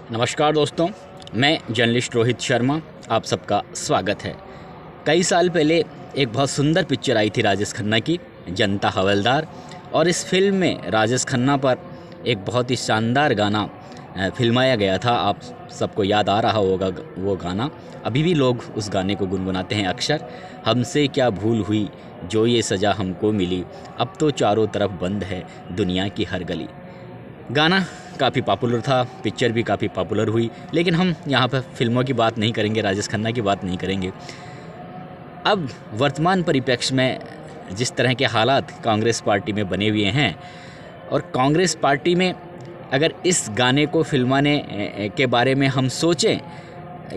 नमस्कार दोस्तों, मैं जर्नलिस्ट रोहित शर्मा, आप सबका स्वागत है। कई साल पहले एक बहुत सुंदर पिक्चर आई थी राजेश खन्ना की, जनता हवलदार, और इस फिल्म में राजेश खन्ना पर एक बहुत ही शानदार गाना फिल्माया गया था। आप सबको याद आ रहा होगा वो गाना, अभी भी लोग उस गाने को गुनगुनाते हैं अक्सर। हमसे क्या भूल हुई जो ये सज़ा हमको मिली, अब तो चारों तरफ बंद है दुनिया की हर गली। गाना काफ़ी पॉपुलर था, पिक्चर भी काफ़ी पॉपुलर हुई, लेकिन हम यहाँ पर फिल्मों की बात नहीं करेंगे, राजेश खन्ना की बात नहीं करेंगे। अब वर्तमान परिप्रेक्ष्य में जिस तरह के हालात कांग्रेस पार्टी में बने हुए हैं, और कांग्रेस पार्टी में अगर इस गाने को फिल्माने के बारे में हम सोचें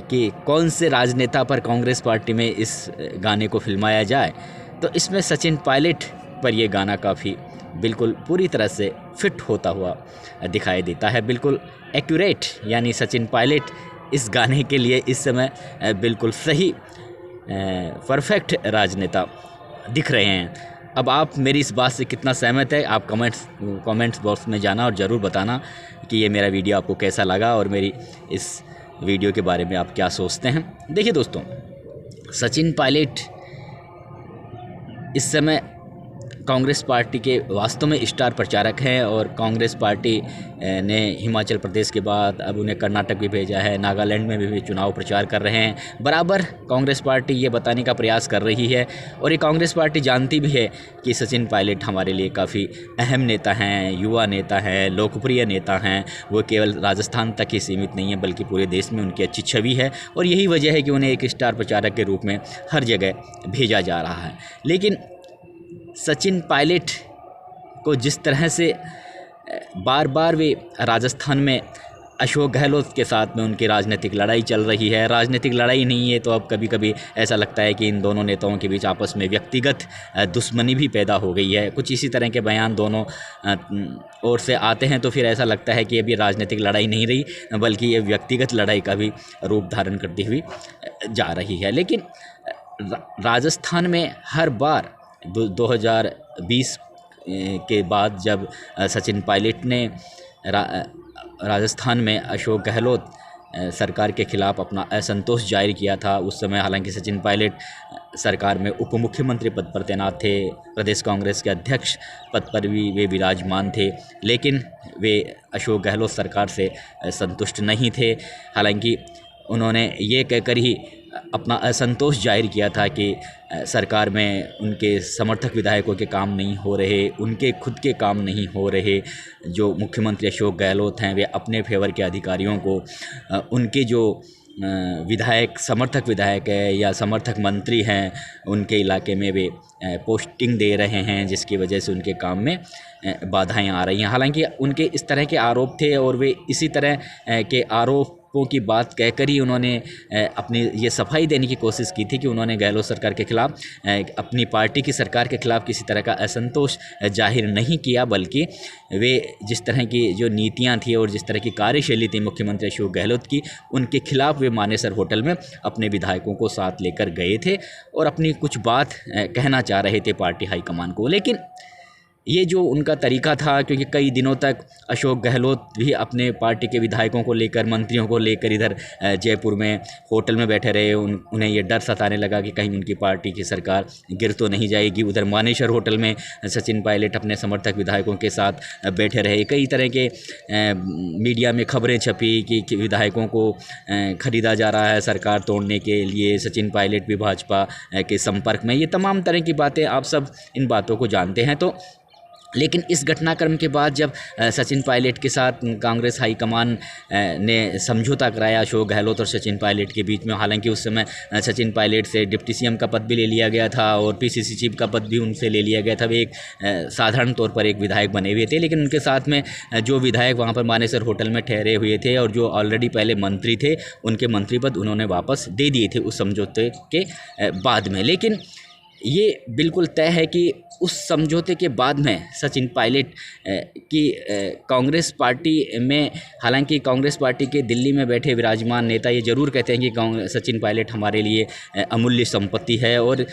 कि कौन से राजनेता पर कांग्रेस पार्टी में इस गाने को फिल्माया जाए, तो इसमें सचिन पायलट पर ये गाना काफ़ी बिल्कुल पूरी तरह से फिट होता हुआ दिखाई देता है। बिल्कुल एक्यूरेट, यानी सचिन पायलट इस गाने के लिए इस समय बिल्कुल सही परफेक्ट राजनेता दिख रहे हैं। अब आप मेरी इस बात से कितना सहमत है, आप कमेंट्स बॉक्स में जाना और ज़रूर बताना कि ये मेरा वीडियो आपको कैसा लगा और मेरी इस वीडियो के बारे में आप क्या सोचते हैं। देखिए दोस्तों, सचिन पायलट इस समय कांग्रेस पार्टी के वास्तव में स्टार प्रचारक हैं, और कांग्रेस पार्टी ने हिमाचल प्रदेश के बाद अब उन्हें कर्नाटक भी भेजा है, नागालैंड में भी चुनाव प्रचार कर रहे हैं। बराबर कांग्रेस पार्टी ये बताने का प्रयास कर रही है, और ये कांग्रेस पार्टी जानती भी है कि सचिन पायलट हमारे लिए काफ़ी अहम नेता हैं, युवा नेता हैं, लोकप्रिय नेता हैं। वो केवल राजस्थान तक ही सीमित नहीं है, बल्कि पूरे देश में उनकी अच्छी छवि है, और यही वजह है कि उन्हें एक स्टार प्रचारक के रूप में हर जगह भेजा जा रहा है। लेकिन सचिन पायलट को जिस तरह से बार बार वे राजस्थान में अशोक गहलोत के साथ में उनकी राजनीतिक लड़ाई चल रही है, राजनीतिक लड़ाई नहीं है तो अब कभी कभी ऐसा लगता है कि इन दोनों नेताओं के बीच आपस में व्यक्तिगत दुश्मनी भी पैदा हो गई है। कुछ इसी तरह के बयान दोनों ओर से आते हैं, तो फिर ऐसा लगता है कि अभी राजनीतिक लड़ाई नहीं रही, बल्कि ये व्यक्तिगत लड़ाई का भी रूप धारण करती हुई जा रही है। लेकिन राजस्थान में हर बार 2020 के बाद जब सचिन पायलट ने राजस्थान में अशोक गहलोत सरकार के खिलाफ अपना असंतोष जाहिर किया था, उस समय हालांकि सचिन पायलट सरकार में उप मुख्यमंत्री पद पर तैनात थे, प्रदेश कांग्रेस के अध्यक्ष पद पर भी वे विराजमान थे, लेकिन वे अशोक गहलोत सरकार से संतुष्ट नहीं थे। हालांकि उन्होंने ये कहकर ही अपना असंतोष जाहिर किया था कि सरकार में उनके समर्थक विधायकों के काम नहीं हो रहे, उनके खुद के काम नहीं हो रहे। जो मुख्यमंत्री अशोक गहलोत हैं, वे अपने फेवर के अधिकारियों को उनके जो विधायक समर्थक विधायक है या समर्थक मंत्री हैं, उनके इलाके में वे पोस्टिंग दे रहे हैं, जिसकी वजह से उनके काम में बाधाएं आ रही हैं। हालांकि उनके इस तरह के आरोप थे, और वे इसी तरह के आरोपों की बात कहकर ही उन्होंने अपनी ये सफाई देने की कोशिश की थी कि उन्होंने गहलोत सरकार के खिलाफ, अपनी पार्टी की सरकार के खिलाफ किसी तरह का असंतोष जाहिर नहीं किया, बल्कि वे जिस तरह की जो नीतियां थी और जिस तरह की कार्यशैली थी मुख्यमंत्री अशोक गहलोत की, उनके खिलाफ वे मानेसर होटल में अपने विधायकों को साथ लेकर गए थे और अपनी कुछ बात कहना चाह रहे थे पार्टी हाईकमान को। लेकिन ये जो उनका तरीका था, क्योंकि कई दिनों तक अशोक गहलोत भी अपने पार्टी के विधायकों को लेकर, मंत्रियों को लेकर इधर जयपुर में होटल में बैठे रहे। उन्हें ये डर सताने लगा कि कहीं उनकी पार्टी की सरकार गिर तो नहीं जाएगी। उधर मानेसर होटल में सचिन पायलट अपने समर्थक विधायकों के साथ बैठे रहे। कई तरह के मीडिया में खबरें छपी कि विधायकों को खरीदा जा रहा है सरकार तोड़ने के लिए, सचिन पायलट भी भाजपा के संपर्क में। ये तमाम तरह की बातें, आप सब इन बातों को जानते हैं। तो लेकिन इस घटनाक्रम के बाद जब सचिन पायलट के साथ कांग्रेस हाईकमान ने समझौता कराया अशोक गहलोत और सचिन पायलट के बीच में, हालांकि उस समय सचिन पायलट से डिप्टी सीएम का पद भी ले लिया गया था और पीसीसी चीफ का पद भी उनसे ले लिया गया था। वे एक साधारण तौर पर एक विधायक बने हुए थे, लेकिन उनके साथ में जो विधायक वहाँ पर मानेसर होटल में ठहरे हुए थे और जो ऑलरेडी पहले मंत्री थे, उनके मंत्री पद उन्होंने वापस दे दिए थे उस समझौते के बाद में। लेकिन ये बिल्कुल तय है कि उस समझौते के बाद में सचिन पायलट की कांग्रेस पार्टी में, हालांकि कांग्रेस पार्टी के दिल्ली में बैठे विराजमान नेता ये ज़रूर कहते हैं कि सचिन पायलट हमारे लिए अमूल्य संपत्ति है, और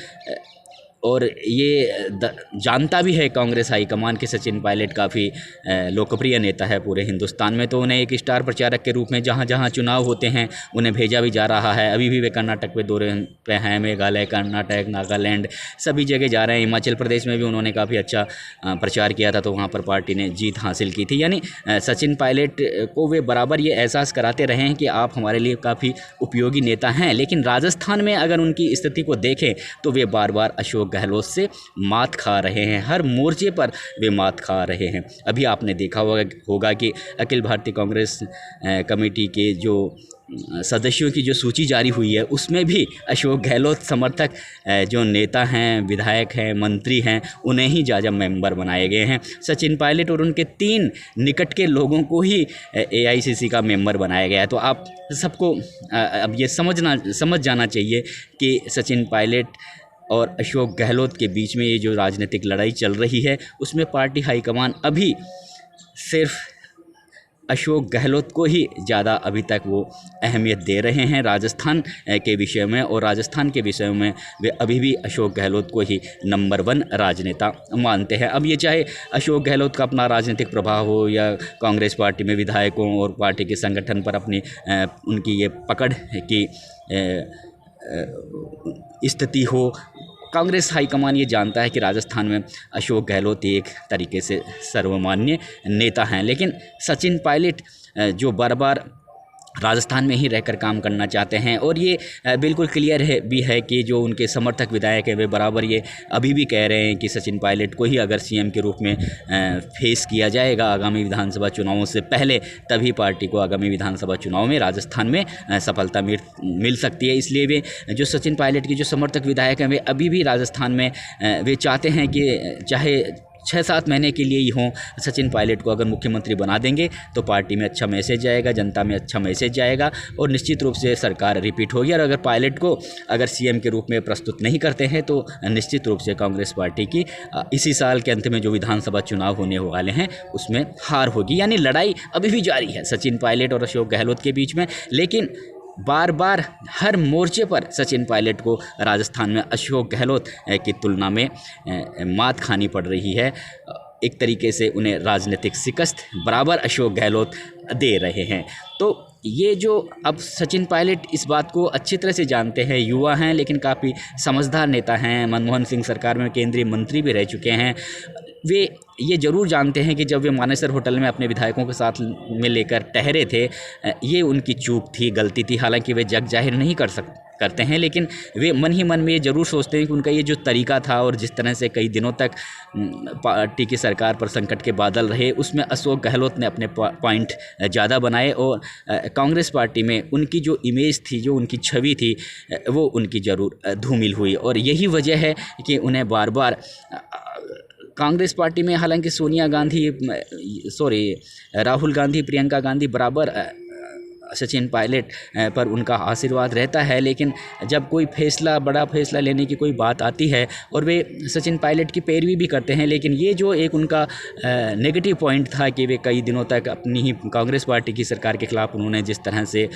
और ये जानता भी है कांग्रेस हाईकमान कि सचिन पायलट काफ़ी लोकप्रिय नेता है पूरे हिंदुस्तान में, तो उन्हें एक स्टार प्रचारक के रूप में जहाँ जहाँ चुनाव होते हैं उन्हें भेजा भी जा रहा है। अभी भी वे कर्नाटक पे दौरे पे हैं, मेघालय, कर्नाटक, नागालैंड सभी जगह जा रहे हैं। हिमाचल प्रदेश में भी उन्होंने काफ़ी अच्छा प्रचार किया था, तो वहाँ पर पार्टी ने जीत हासिल की थी। यानी सचिन पायलट को वे बराबर ये एहसास कराते रहे हैं कि आप हमारे लिए काफ़ी उपयोगी नेता हैं। लेकिन राजस्थान में अगर उनकी स्थिति को देखें तो वे बार बार अशोक गहलोत से मात खा रहे हैं, हर मोर्चे पर वे मात खा रहे हैं। अभी आपने देखा होगा कि अखिल भारतीय कांग्रेस कमेटी के जो सदस्यों की जो सूची जारी हुई है उसमें भी अशोक गहलोत समर्थक जो नेता हैं, विधायक हैं, मंत्री हैं, उन्हें ही ज़्यादा मेंबर बनाए गए हैं। सचिन पायलट और उनके 3 निकट के लोगों को ही AICC का मेंबर बनाया गया है। तो आप सबको अब ये समझ जाना चाहिए कि सचिन पायलट और अशोक गहलोत के बीच में ये जो राजनीतिक लड़ाई चल रही है उसमें पार्टी हाईकमान अभी सिर्फ अशोक गहलोत को ही ज़्यादा अभी तक वो अहमियत दे रहे हैं राजस्थान के विषय में, और राजस्थान के विषय में वे अभी भी अशोक गहलोत को ही नंबर 1 राजनेता मानते हैं। अब ये चाहे अशोक गहलोत का अपना राजनीतिक प्रभाव हो या कांग्रेस पार्टी में विधायकों और पार्टी के संगठन पर अपनी उनकी ये पकड़ की स्थिति हो, कांग्रेस हाईकमान ये जानता है कि राजस्थान में अशोक गहलोत एक तरीके से सर्वमान्य नेता हैं। लेकिन सचिन पायलट जो बार बार राजस्थान में ही रहकर काम करना चाहते हैं, और ये बिल्कुल क्लियर है कि जो उनके समर्थक विधायक हैं वे बराबर ये अभी भी कह रहे हैं कि सचिन पायलट को ही अगर CM के रूप में फेस किया जाएगा आगामी विधानसभा चुनावों से पहले, तभी पार्टी को आगामी विधानसभा चुनाव में राजस्थान में सफलता मिल सकती है। इसलिए वे जो सचिन पायलट के जो समर्थक विधायक हैं वे अभी भी राजस्थान में वे चाहते हैं कि चाहे 6-7 महीने के लिए ही हों, सचिन पायलट को अगर मुख्यमंत्री बना देंगे तो पार्टी में अच्छा मैसेज जाएगा, जनता में अच्छा मैसेज जाएगा और निश्चित रूप से सरकार रिपीट होगी। और अगर पायलट को अगर CM के रूप में प्रस्तुत नहीं करते हैं तो निश्चित रूप से कांग्रेस पार्टी की इसी साल के अंत में जो विधानसभा चुनाव होने वाले हैं उसमें हार होगी। यानी लड़ाई अभी भी जारी है सचिन पायलट और अशोक गहलोत के बीच में, लेकिन बार बार हर मोर्चे पर सचिन पायलट को राजस्थान में अशोक गहलोत की तुलना में मात खानी पड़ रही है। एक तरीके से उन्हें राजनीतिक शिकस्त बराबर अशोक गहलोत दे रहे हैं। तो ये जो अब सचिन पायलट इस बात को अच्छी तरह से जानते हैं, युवा हैं लेकिन काफ़ी समझदार नेता हैं, मनमोहन सिंह सरकार में केंद्रीय मंत्री भी रह चुके हैं। वे ये ज़रूर जानते हैं कि जब वे मानेसर होटल में अपने विधायकों के साथ में लेकर ठहरे थे, ये उनकी चूक थी, गलती थी। हालांकि वे जग जाहिर नहीं करते हैं, लेकिन वे मन ही मन में ये ज़रूर सोचते हैं कि उनका ये जो तरीका था और जिस तरह से कई दिनों तक पार्टी की सरकार पर संकट के बादल रहे, उसमें अशोक गहलोत ने अपने पॉइंट ज़्यादा बनाए और कांग्रेस पार्टी में उनकी जो इमेज थी, जो उनकी छवि थी, वो उनकी ज़रूर धूमिल हुई। और यही वजह है कि उन्हें बार बार कांग्रेस पार्टी में, हालांकि राहुल गांधी, प्रियंका गांधी बराबर सचिन पायलट पर उनका आशीर्वाद रहता है, लेकिन जब कोई बड़ा फैसला लेने की कोई बात आती है और वे सचिन पायलट की पैरवी भी करते हैं, लेकिन ये जो एक उनका नेगेटिव पॉइंट था कि वे कई दिनों तक अपनी ही कांग्रेस पार्टी की सरकार के खिलाफ उन्होंने जिस तरह से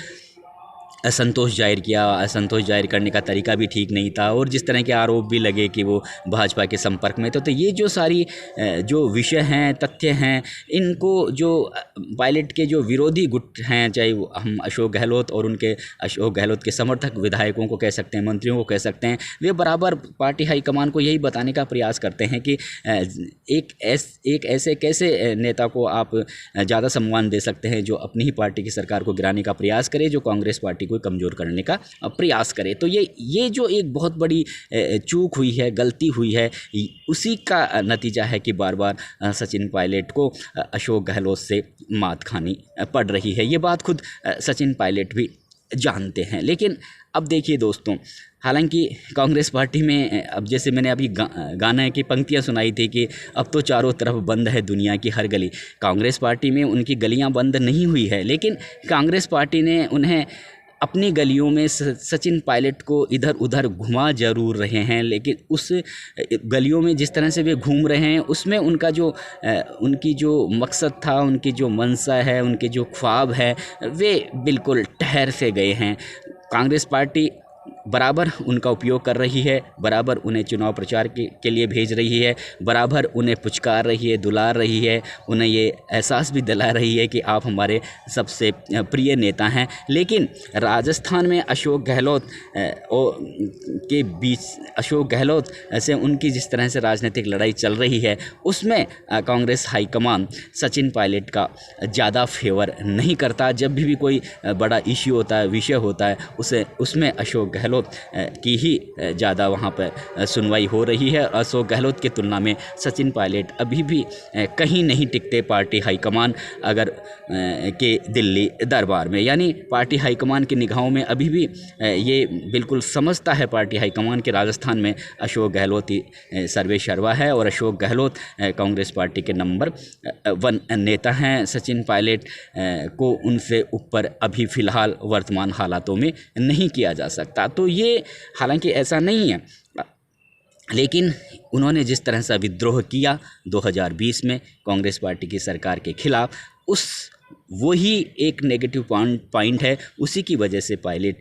असंतोष जाहिर करने का तरीका भी ठीक नहीं था और जिस तरह के आरोप भी लगे कि वो भाजपा के संपर्क में तो ये जो सारी जो विषय हैं, तथ्य हैं, इनको जो पायलट के जो विरोधी गुट हैं, चाहे हम अशोक गहलोत और उनके अशोक गहलोत के समर्थक विधायकों को कह सकते हैं, मंत्रियों को कह सकते हैं, वे बराबर पार्टी हाईकमान को यही बताने का प्रयास करते हैं कि एक ऐसे कैसे नेता को आप ज़्यादा सम्मान दे सकते हैं जो अपनी ही पार्टी की सरकार को गिराने का प्रयास करे, जो कांग्रेस पार्टी को कमज़ोर करने का प्रयास करे। तो ये जो एक बहुत बड़ी चूक हुई है, गलती हुई है, उसी का नतीजा है कि बार बार सचिन पायलट को अशोक गहलोत से मात खानी पड़ रही है। ये बात खुद सचिन पायलट भी जानते हैं। लेकिन अब देखिए दोस्तों, हालांकि कांग्रेस पार्टी में अब जैसे मैंने अभी गाने की पंक्तियां सुनाई थी कि अब तो चारों तरफ बंद है दुनिया की हर गली, कांग्रेस पार्टी में उनकी गलियां बंद नहीं हुई है, लेकिन कांग्रेस पार्टी ने उन्हें अपनी गलियों में सचिन पायलट को इधर उधर घुमा जरूर रहे हैं, लेकिन उस गलियों में जिस तरह से वे घूम रहे हैं उसमें उनकी जो मकसद था, उनकी जो मंशा है, उनके जो ख्वाब है, वे बिल्कुल ठहर से गए हैं। कांग्रेस पार्टी बराबर उनका उपयोग कर रही है, बराबर उन्हें चुनाव प्रचार के लिए भेज रही है, बराबर उन्हें पुचकार रही है, दुलार रही है, उन्हें ये एहसास भी दिला रही है कि आप हमारे सबसे प्रिय नेता हैं। लेकिन राजस्थान में अशोक गहलोत के बीच, अशोक गहलोत से उनकी जिस तरह से राजनीतिक लड़ाई चल रही है, उसमें कांग्रेस हाईकमान सचिन पायलट का ज़्यादा फेवर नहीं करता। जब भी कोई बड़ा इश्यू होता है, विषय होता है, उसमें अशोक गहलोत की ही ज़्यादा वहाँ पर सुनवाई हो रही है। अशोक गहलोत की तुलना में सचिन पायलट अभी भी कहीं नहीं टिकते पार्टी हाईकमान अगर के दिल्ली दरबार में, यानी पार्टी हाईकमान की निगाहों में अभी भी ये बिल्कुल समझता है पार्टी हाईकमान के राजस्थान में अशोक गहलोत ही सर्वे सर्वा है और अशोक गहलोत कांग्रेस पार्टी के नंबर 1 नेता हैं। सचिन पायलट को उनसे ऊपर अभी फ़िलहाल वर्तमान हालातों में नहीं किया जा सकता। तो ये हालांकि ऐसा नहीं है, लेकिन उन्होंने जिस तरह से विद्रोह किया 2020 में कांग्रेस पार्टी की सरकार के खिलाफ, वही एक नेगेटिव पॉइंट है। उसी की वजह से पायलट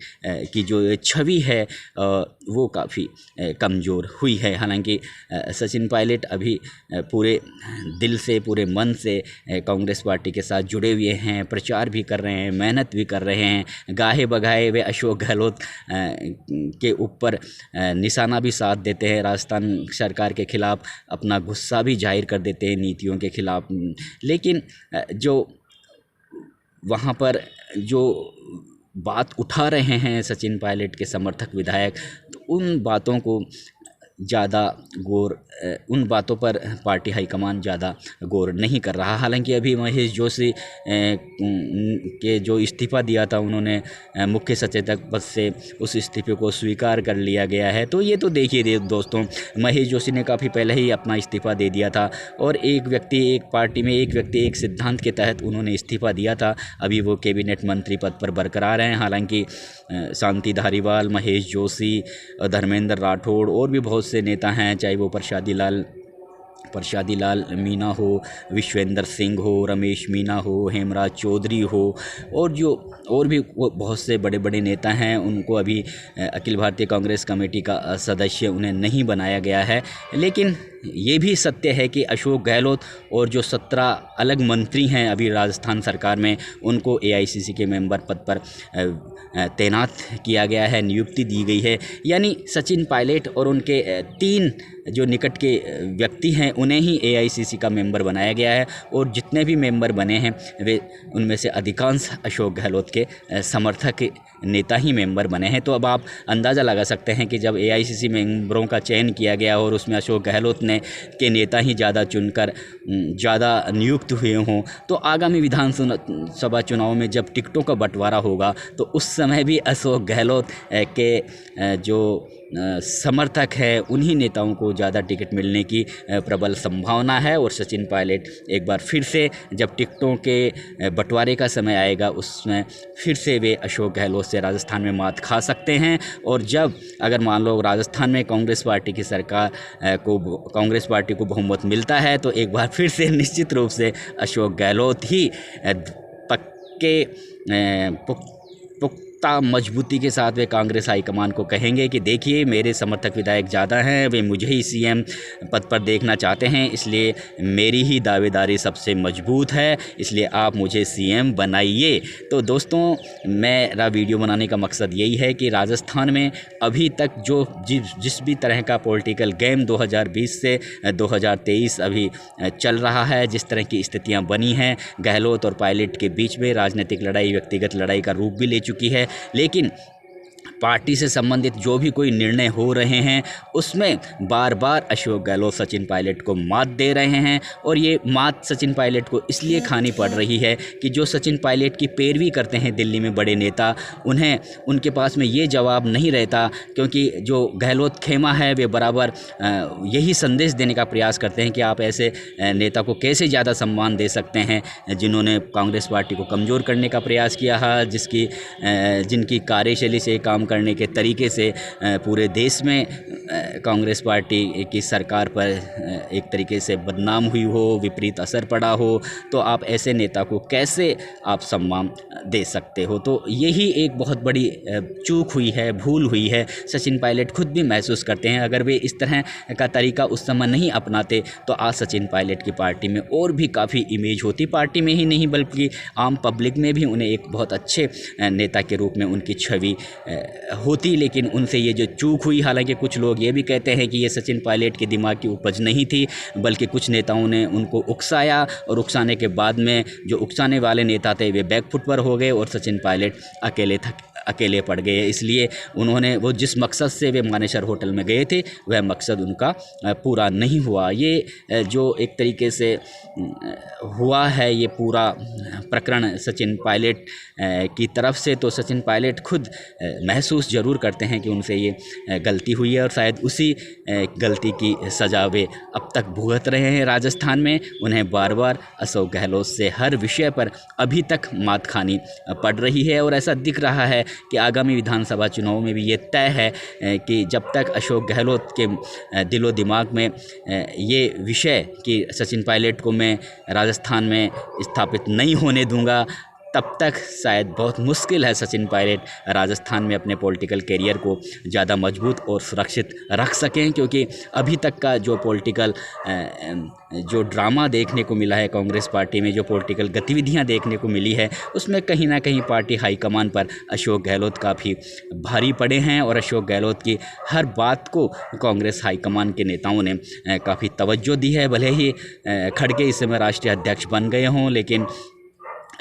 की जो छवि है वो काफ़ी कमज़ोर हुई है। हालांकि सचिन पायलट अभी पूरे दिल से, पूरे मन से कांग्रेस पार्टी के साथ जुड़े हुए हैं, प्रचार भी कर रहे हैं, मेहनत भी कर रहे हैं। गाहे बगाए वे अशोक गहलोत के ऊपर निशाना भी साध देते हैं, राजस्थान सरकार के ख़िलाफ़ अपना गुस्सा भी जाहिर कर देते हैं नीतियों के ख़िलाफ़। लेकिन जो वहाँ पर जो बात उठा रहे हैं सचिन पायलट के समर्थक विधायक, तो उन बातों को ज़्यादा उन बातों पर पार्टी हाईकमान ज़्यादा गौर नहीं कर रहा। हालांकि अभी महेश जोशी के जो इस्तीफ़ा दिया था उन्होंने मुख्य सचेतक पद से, उस इस्तीफे को स्वीकार कर लिया गया है। तो ये तो देखिए दोस्तों, महेश जोशी ने काफ़ी पहले ही अपना इस्तीफ़ा दे दिया था और एक व्यक्ति, एक पार्टी में एक व्यक्ति, एक सिद्धांत के तहत उन्होंने इस्तीफ़ा दिया था। अभी वो कैबिनेट मंत्री पद पर बरकरार हैं। हालांकि शांति धारीवाल, महेश जोशी, धर्मेंद्र राठौड़ और भी बहुत से नेता हैं, चाहे वो प्रसादी लाल मीणा हो, विश्वेंद्र सिंह हो, रमेश मीणा हो, हेमराज चौधरी हो, और भी बहुत से बड़े बड़े नेता हैं। उनको अभी अखिल भारतीय कांग्रेस कमेटी का सदस्य उन्हें नहीं बनाया गया है। लेकिन ये भी सत्य है कि अशोक गहलोत और जो 17 अलग मंत्री हैं अभी राजस्थान सरकार में, उनको AICC के मेंबर पद पर तैनात किया गया है, नियुक्ति दी गई है। यानी सचिन पायलट और उनके 3 जो निकट के व्यक्ति हैं उन्हें ही AICC का मेंबर बनाया गया है और जितने भी मेंबर बने हैं वे उनमें से अधिकांश अशोक गहलोत के समर्थक नेता ही मेंबर बने हैं। तो अब आप अंदाज़ा लगा सकते हैं कि जब AICC मेंबरों का चयन किया गया और उसमें अशोक गहलोत के नेता ही ज़्यादा चुनकर ज़्यादा नियुक्त हुए हों, तो आगामी विधानसभा चुनाव में जब टिकटों का बंटवारा होगा तो उस समय भी अशोक गहलोत के जो समर्थक है उन्हीं नेताओं को ज़्यादा टिकट मिलने की प्रबल संभावना है। और सचिन पायलट एक बार फिर से जब टिकटों के बंटवारे का समय आएगा उसमें फिर से वे अशोक गहलोत से राजस्थान में मात खा सकते हैं। और जब अगर मान लो राजस्थान में कांग्रेस पार्टी की सरकार कांग्रेस पार्टी को बहुमत मिलता है तो एक बार फिर से निश्चित रूप से अशोक गहलोत ही पुख्ता मजबूती के साथ वे कांग्रेस हाईकमान को कहेंगे कि देखिए मेरे समर्थक विधायक ज़्यादा हैं, वे मुझे ही CM पद पर देखना चाहते हैं, इसलिए मेरी ही दावेदारी सबसे मजबूत है, इसलिए आप मुझे CM बनाइए। तो दोस्तों मेरा वीडियो बनाने का मकसद यही है कि राजस्थान में अभी तक जो जिस भी तरह का पॉलिटिकल गेम 2020 से 2023 अभी चल रहा है, जिस तरह की स्थितियाँ बनी हैं, गहलोत और पायलट के बीच में राजनीतिक लड़ाई व्यक्तिगत लड़ाई का रूप भी ले चुकी है। लेकिन पार्टी से संबंधित जो भी कोई निर्णय हो रहे हैं उसमें बार बार अशोक गहलोत सचिन पायलट को मात दे रहे हैं। और ये मात सचिन पायलट को इसलिए खानी पड़ रही है कि जो सचिन पायलट की पैरवी करते हैं दिल्ली में बड़े नेता, उन्हें उनके पास में ये जवाब नहीं रहता, क्योंकि जो गहलोत खेमा है वे बराबर यही संदेश देने का प्रयास करते हैं कि आप ऐसे नेता को कैसे ज़्यादा सम्मान दे सकते हैं जिन्होंने कांग्रेस पार्टी को कमज़ोर करने का प्रयास किया है, जिनकी कार्यशैली से काम करने के तरीके से पूरे देश में कांग्रेस पार्टी की सरकार पर एक तरीके से बदनाम हुई हो, विपरीत असर पड़ा हो, तो आप ऐसे नेता को कैसे आप सम्मान दे सकते हो। तो यही एक बहुत बड़ी चूक हुई है, भूल हुई है। सचिन पायलट खुद भी महसूस करते हैं, अगर वे इस तरह का तरीका उस समय नहीं अपनाते तो आज सचिन पायलट की पार्टी में और भी काफ़ी इमेज होती, पार्टी में ही नहीं बल्कि आम पब्लिक में भी उन्हें एक बहुत अच्छे नेता के रूप में उनकी छवि होती। लेकिन उनसे ये जो चूक हुई, हालांकि कुछ लोग ये भी कहते हैं कि ये सचिन पायलट के दिमाग की उपज नहीं थी, बल्कि कुछ नेताओं ने उनको उकसाया और उकसाने के बाद में जो उकसाने वाले नेता थे वे बैकफुट पर हो गए और सचिन पायलट अकेले पड़ गए। इसलिए उन्होंने वो जिस मकसद से वे मानेसर होटल में गए थे वह मकसद उनका पूरा नहीं हुआ। ये जो एक तरीके से हुआ है ये पूरा प्रकरण सचिन पायलट की तरफ से, तो सचिन पायलट खुद महसूस ज़रूर करते हैं कि उनसे ये गलती हुई है और शायद उसी गलती की सजा वे अब तक भुगत रहे हैं। राजस्थान में उन्हें बार बार अशोक गहलोत से हर विषय पर अभी तक मात खानी पड़ रही है और ऐसा दिख रहा है कि आगामी विधानसभा चुनाव में भी ये तय है कि जब तक अशोक गहलोत के दिलो दिमाग में ये विषय कि सचिन पायलट को मैं राजस्थान में स्थापित नहीं होने दूंगा, तब तक शायद बहुत मुश्किल है सचिन पायलट राजस्थान में अपने पॉलिटिकल करियर को ज़्यादा मजबूत और सुरक्षित रख सकें। क्योंकि अभी तक का जो पॉलिटिकल जो ड्रामा देखने को मिला है कांग्रेस पार्टी में, जो पॉलिटिकल गतिविधियां देखने को मिली है, उसमें कहीं ना कहीं पार्टी हाईकमान पर अशोक गहलोत काफ़ी भारी पड़े हैं और अशोक गहलोत की हर बात को कांग्रेस हाईकमान के नेताओं ने काफ़ी तवज्जो दी है। भले ही खड़गे इस समय राष्ट्रीय अध्यक्ष बन गए हों, लेकिन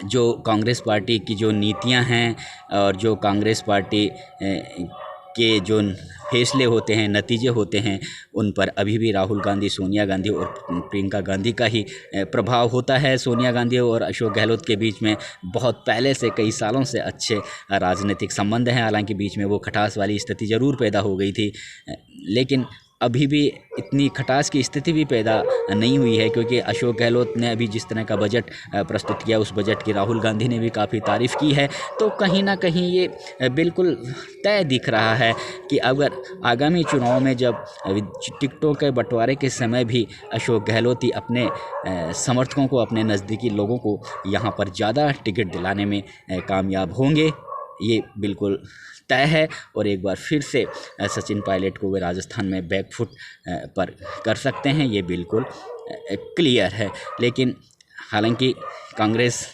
जो कांग्रेस पार्टी की जो नीतियां हैं और जो कांग्रेस पार्टी के जो फैसले होते हैं, नतीजे होते हैं, उन पर अभी भी राहुल गांधी, सोनिया गांधी और प्रियंका गांधी का ही प्रभाव होता है। सोनिया गांधी और अशोक गहलोत के बीच में बहुत पहले से, कई सालों से अच्छे राजनीतिक संबंध हैं। हालांकि बीच में वो खटास वाली स्थिति ज़रूर पैदा हो गई थी, लेकिन अभी भी इतनी खटास की स्थिति भी पैदा नहीं हुई है, क्योंकि अशोक गहलोत ने अभी जिस तरह का बजट प्रस्तुत किया, उस बजट की राहुल गांधी ने भी काफ़ी तारीफ़ की है। तो कहीं ना कहीं ये बिल्कुल तय दिख रहा है कि अगर आगामी चुनाव में जब टिकटों के बंटवारे के समय भी अशोक गहलोत ही अपने समर्थकों को, अपने नज़दीकी लोगों को यहाँ पर ज़्यादा टिकट दिलाने में कामयाब होंगे, ये बिल्कुल तय है। और एक बार फिर से सचिन पायलट को वे राजस्थान में बैकफुट पर कर सकते हैं, ये बिल्कुल क्लियर है। लेकिन हालांकि कांग्रेस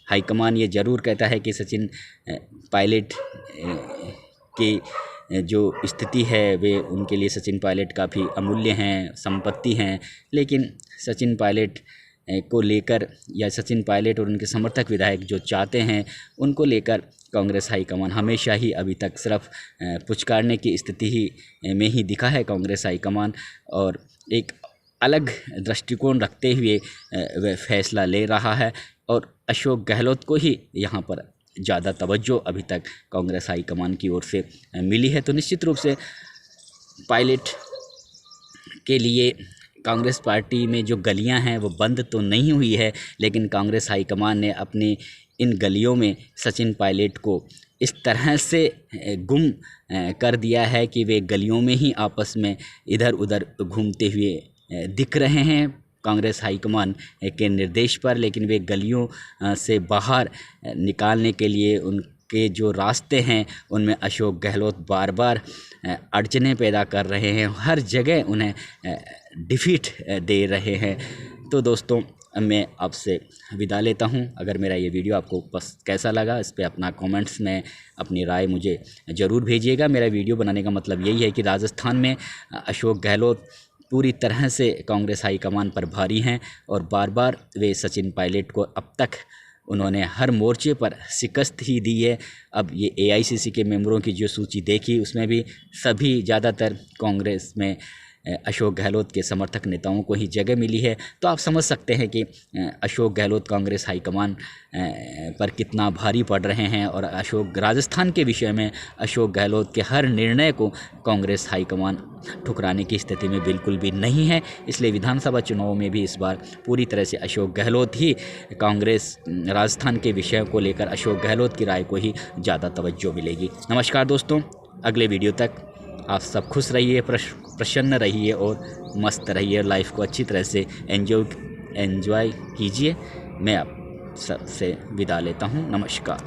हाईकमान ये ज़रूर कहता है कि सचिन पायलट की जो स्थिति है वे उनके लिए सचिन पायलट काफ़ी अमूल्य हैं, संपत्ति हैं। लेकिन सचिन पायलट को लेकर, या सचिन पायलट और उनके समर्थक विधायक जो चाहते हैं, उनको लेकर कांग्रेस हाईकमान हमेशा ही अभी तक सिर्फ पुचकारने की स्थिति ही में ही दिखा है कांग्रेस हाईकमान, और एक अलग दृष्टिकोण रखते हुए वह फैसला ले रहा है और अशोक गहलोत को ही यहाँ पर ज़्यादा तवज्जो अभी तक कांग्रेस हाईकमान की ओर से मिली है। तो निश्चित रूप से पायलट के लिए कांग्रेस पार्टी में जो गलियां हैं वो बंद तो नहीं हुई है, लेकिन कांग्रेस हाईकमान ने अपनी इन गलियों में सचिन पायलट को इस तरह से गुम कर दिया है कि वे गलियों में ही आपस में इधर उधर घूमते हुए दिख रहे हैं कांग्रेस हाईकमान के निर्देश पर। लेकिन वे गलियों से बाहर निकालने के लिए उनके जो रास्ते हैं उनमें अशोक गहलोत बार बार अड़चनें पैदा कर रहे हैं, हर जगह उन्हें डिफीट दे रहे हैं। तो दोस्तों, मैं आपसे विदा लेता हूं। अगर मेरा ये वीडियो आपको कैसा लगा, इस पे अपना कमेंट्स में अपनी राय मुझे ज़रूर भेजिएगा। मेरा वीडियो बनाने का मतलब यही है कि राजस्थान में अशोक गहलोत पूरी तरह से कांग्रेस हाईकमान पर भारी हैं और बार बार वे सचिन पायलट को अब तक उन्होंने हर मोर्चे पर शिकस्त ही दी है। अब ये AICC के मेंबरों की जो सूची देखी, उसमें भी सभी ज़्यादातर कांग्रेस में अशोक गहलोत के समर्थक नेताओं को ही जगह मिली है। तो आप समझ सकते हैं कि अशोक गहलोत कांग्रेस हाईकमान पर कितना भारी पड़ रहे हैं और राजस्थान के विषय में अशोक गहलोत के हर निर्णय को कांग्रेस हाईकमान ठुकराने की स्थिति में बिल्कुल भी नहीं है। इसलिए विधानसभा चुनाव में भी इस बार पूरी तरह से अशोक गहलोत ही कांग्रेस राजस्थान के विषयों को लेकर अशोक गहलोत की राय को ही ज़्यादा तवज्जो मिलेगी। नमस्कार दोस्तों। अगले वीडियो तक आप सब खुश रहिए, प्रसन्न रहिए और मस्त रहिए, लाइफ को अच्छी तरह से एंजॉय कीजिए। मैं आप सबसे विदा लेता हूँ। नमस्कार।